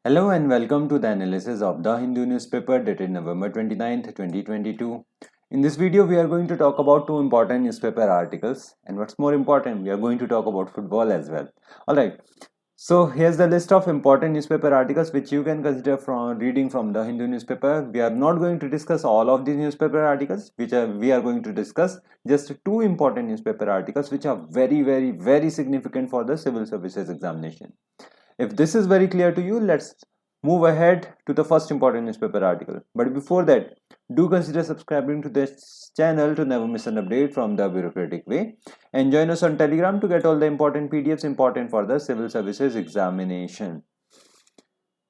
Hello and welcome to the analysis of the Hindu newspaper dated November 29th, 2022. In this video, we are going to talk about two important newspaper articles, and what's more important, we are going to talk about football as well. Alright, so here's the list of important newspaper articles which you can consider from reading from the Hindu newspaper. We are not going to discuss all of these newspaper articles, we are going to discuss just two important newspaper articles which are very significant for the civil services examination. If this is very clear to you, let's move ahead to the first important newspaper article. But before that, do consider subscribing to this channel to never miss an update from the bureaucratic way. And join us on Telegram to get all the important PDFs important for the civil services examination.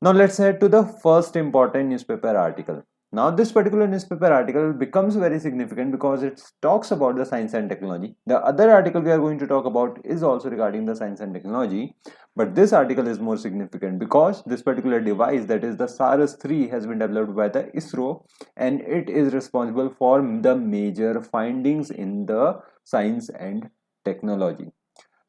Now let's head to the first important newspaper article. Now this particular newspaper article becomes very significant because it talks about the science and technology. The other article we are going to talk about is also regarding the science and technology, but this article is more significant because this particular device, that is the SARS-3, has been developed by the ISRO, and it is responsible for the major findings in the science and technology.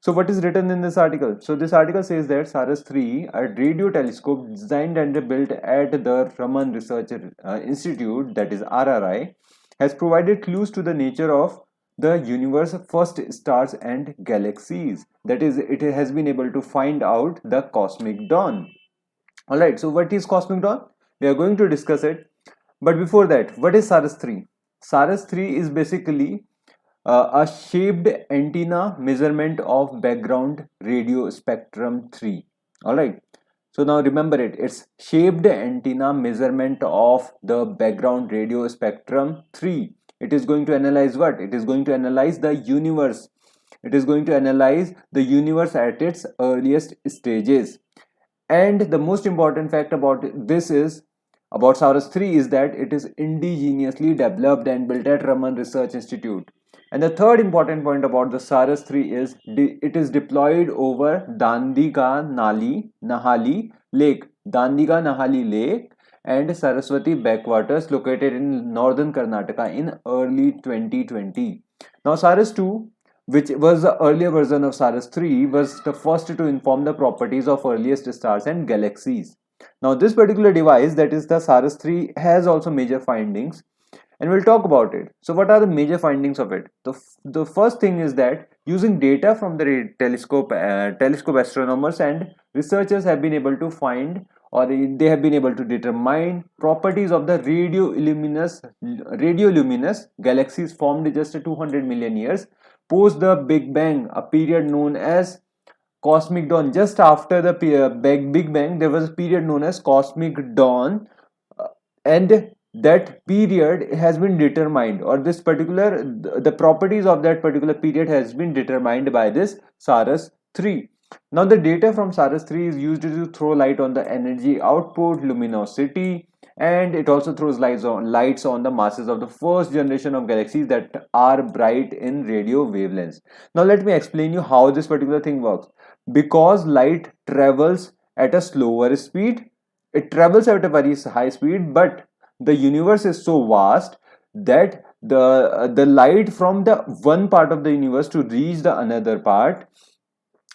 So what is written in this article? So this article says that SARS-3, a radio telescope designed and built at the Raman Research Institute, that is RRI, has provided clues to the nature of the universe's first stars and galaxies. That is, it has been able to find out the cosmic dawn. Alright, so what is cosmic dawn? We are going to discuss it. But before that, what is SARS-3? SARS-3 is basically a shaped antenna measurement of background radio spectrum 3. All right, so now remember it's shaped antenna measurement of the background radio spectrum 3. It is going to analyze what? It is going to analyze the universe. It is going to analyze the universe at its earliest stages. And the most important fact about this is about SARS-3 is that it is indigenously developed and built at Raman Research Institute. And the third important point about the SARS-3 is it is deployed over Nahali Lake, Nahali Lake and Saraswati backwaters located in northern Karnataka in early 2020. Now SARS-2, which was the earlier version of SARS-3, was the first to inform the properties of earliest stars and galaxies. Now this particular device, that is the SARS-3, has also major findings, and we'll talk about it. So what are the major findings of it? The first thing is that using data from the telescope astronomers and researchers have been able to find, or they have been able to determine properties of the radioluminous galaxies formed just 200 million years post the Big Bang, a period known as cosmic dawn. Just after the Big Bang, there was a period known as cosmic dawn, and that period has been determined, or this particular the properties of that particular period has been determined by this SARS-3. Now the data from SARS-3 is used to throw light on the energy output, luminosity, and it also throws lights on the masses of the first generation of galaxies that are bright in radio wavelengths. Now let me explain you how this particular thing works. Because light travels at a slower speed, it travels at a very high speed, but the universe is so vast that the light from the one part of the universe to reach the another part,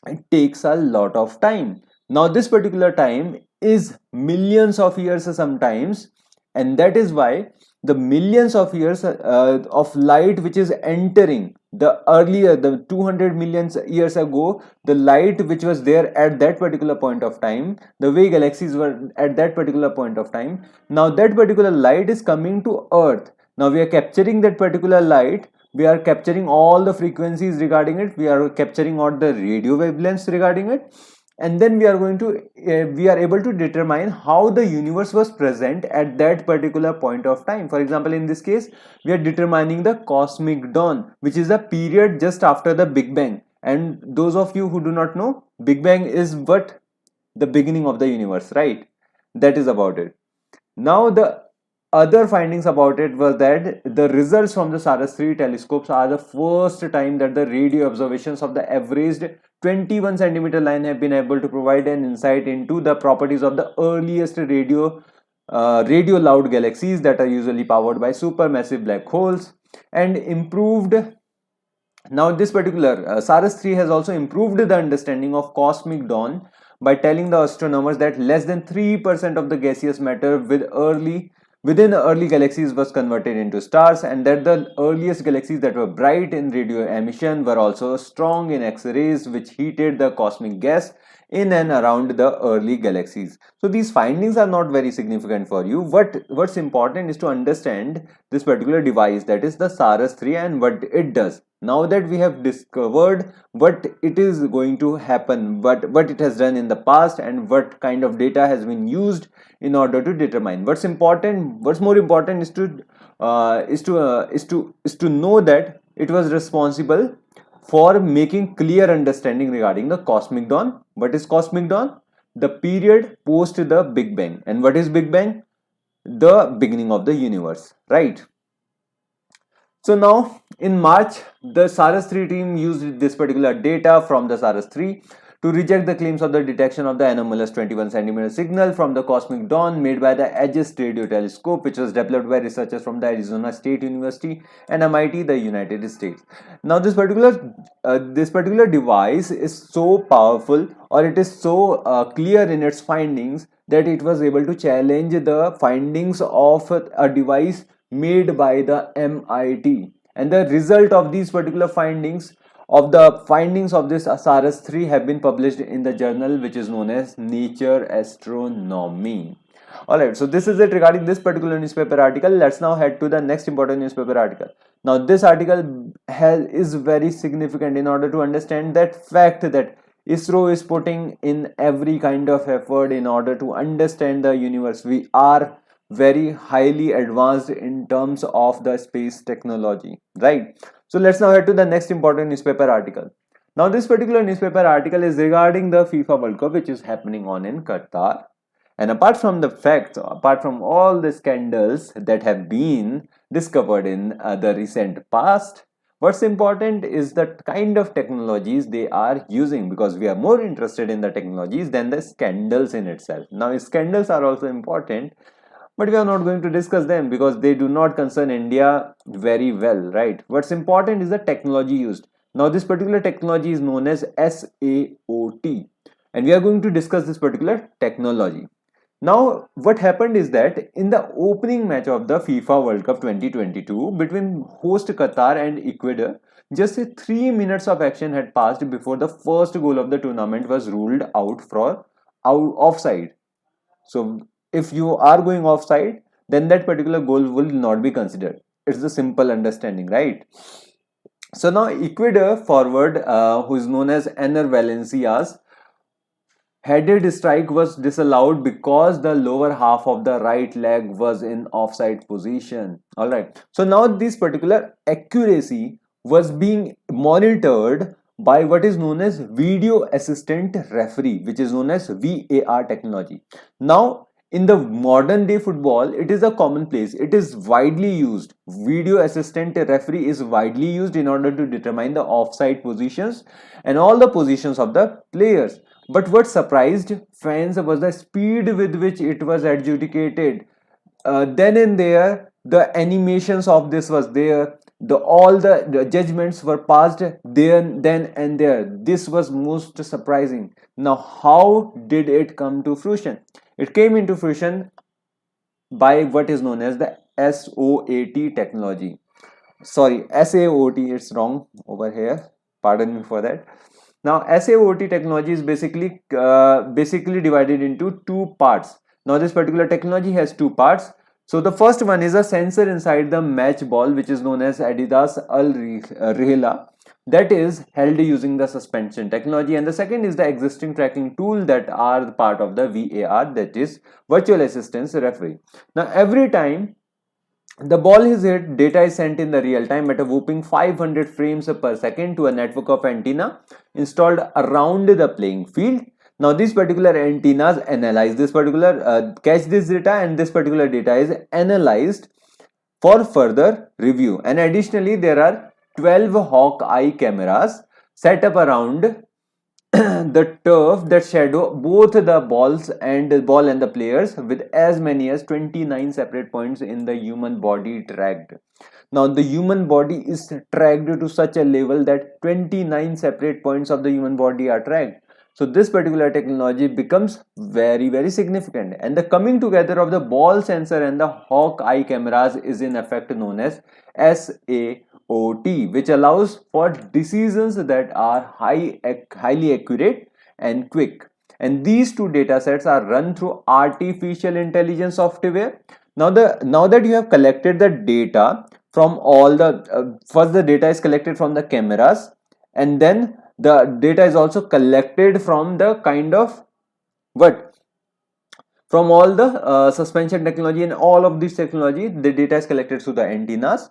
it takes a lot of time. Now this particular time is millions of years sometimes, and that is why the millions of years of light which is entering the 200 million years ago, the light which was there at that particular point of time, the way galaxies were at that particular point of time, now that particular light is coming to earth. Now we are capturing that particular light, we are capturing all the frequencies regarding it, we are capturing all the radio wavelengths regarding it, and then we are able to determine how the universe was present at that particular point of time. For example, in this case, we are determining the cosmic dawn, which is the period just after the Big Bang. And those of you who do not know, Big Bang is what? The beginning of the universe, right? That is about it. Now the other findings about it was that the results from the SARS-3 telescopes are the first time that the radio observations of the averaged 21 centimeter line have been able to provide an insight into the properties of the earliest radio loud galaxies that are usually powered by supermassive black holes, and improved. Now this particular SARS-3 has also improved the understanding of cosmic dawn by telling the astronomers that less than 3% of the gaseous matter within early galaxies was converted into stars, and that the earliest galaxies that were bright in radio emission were also strong in X-rays, which heated the cosmic gas in and around the early galaxies. So these findings are not very significant for you. What's important is to understand this particular device, that is the SARS-3, and what it does. Now that we have discovered what it is going to happen, what it has done in the past, and what kind of data has been used in order to determine what's more important is to know that it was responsible for making clear understanding regarding the cosmic dawn. What is cosmic dawn? The period post the Big Bang. And what is Big Bang? The beginning of the universe, right? So now in March, the SARS-3 team used this particular data from the SARS-3 to reject the claims of the detection of the anomalous 21 centimeter signal from the cosmic dawn made by the AGIS radio telescope, which was developed by researchers from the Arizona State University and MIT, the United States. Now this particular device is so powerful, or it is so clear in its findings, that it was able to challenge the findings of a device made by the MIT. And the result of these particular findings of this SARS-3 have been published in the journal which is known as Nature Astronomy. Alright, so this is it regarding this particular newspaper article. Let's now head to the next important newspaper article. Now this article is very significant in order to understand that fact that ISRO is putting in every kind of effort in order to understand the universe. We are very highly advanced in terms of the space technology, right? So let's now head to the next important newspaper article. Now this particular newspaper article is regarding the FIFA World Cup, which is happening on in Qatar. And apart from all the scandals that have been discovered in the recent past, what's important is the kind of technologies they are using, because we are more interested in the technologies than the scandals in itself. Now scandals are also important, but we are not going to discuss them because they do not concern India very well, right? What's important is the technology used. Now this particular technology is known as SAOT, and we are going to discuss this particular technology. Now what happened is that in the opening match of the FIFA World Cup 2022 between host Qatar and Ecuador, just 3 minutes of action had passed before the first goal of the tournament was ruled out for offside. So if you are going offside, then that particular goal will not be considered. It's a simple understanding, right? So now Ecuador forward, who is known as Ener Valencia's headed strike was disallowed because the lower half of the right leg was in offside position. All right. So now this particular accuracy was being monitored by what is known as video assistant referee, which is known as VAR technology. Now in the modern day football, it is a commonplace. It is widely used. Video assistant referee is widely used in order to determine the offside positions and all the positions of the players. But what surprised fans was the speed with which it was adjudicated. Then and there, the animations of this was there. All the judgments were passed then and there. This was most surprising. Now, how did it come to fruition? It came into fruition by what is known as the SOAT technology. Sorry, SAOT, it's wrong over here. Pardon me for that. Now, SAOT technology is basically divided into two parts. Now, this particular technology has two parts. So, the first one is a sensor inside the match ball, which is known as Adidas Al-Rihla, that is held using the suspension technology. And the second is the existing tracking tool that are part of the VAR, that is virtual assistance referee. Now, every time the ball is hit, data is sent in the real time at a whopping 500 frames per second to a network of antenna installed around the playing field. Now these particular antennas analyze this particular catch this data, and this particular data is analyzed for further review. And additionally, there are 12 Hawkeye cameras set up around the turf that shadow both the ball and the players, with as many as 29 separate points in the human body tracked. Now the human body is tracked to such a level that 29 separate points of the human body are tracked. So this particular technology becomes very significant, and the coming together of the ball sensor and the hawk eye cameras is in effect known as SAOT, which allows for decisions that are highly accurate and quick. And these two data sets are run through artificial intelligence software. Now that you have collected the data from all the first, the data is collected from the cameras, and then the data is also collected from the kind of what from all the suspension technology, and all of this technology, the data is collected through the antennas,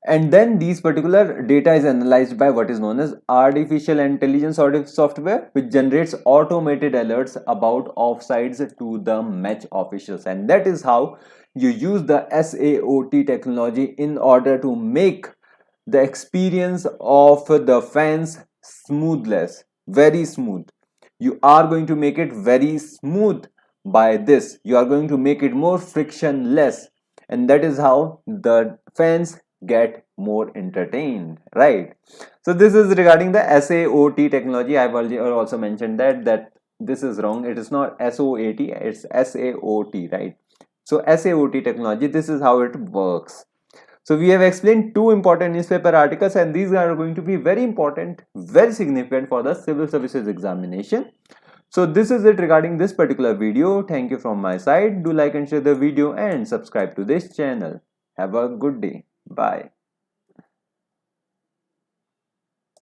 and then these particular data is analyzed by what is known as artificial intelligence software, which generates automated alerts about offsides to the match officials. And that is how you use the SAOT technology in order to make the experience of the fans smoothless, very smooth. You are going to make it very smooth. By this you are going to make it more frictionless, and that is how the fans get more entertained, right? So this is regarding the SAOT technology. I've also mentioned that this is wrong. It is not SOAT, it's SAOT, right? So SAOT technology, this is how it works. So we have explained two important newspaper articles, and these are going to be very important, very significant for the civil services examination. So this is it regarding this particular video. Thank you from my side. Do like and share the video and subscribe to this channel. Have a good day. Bye.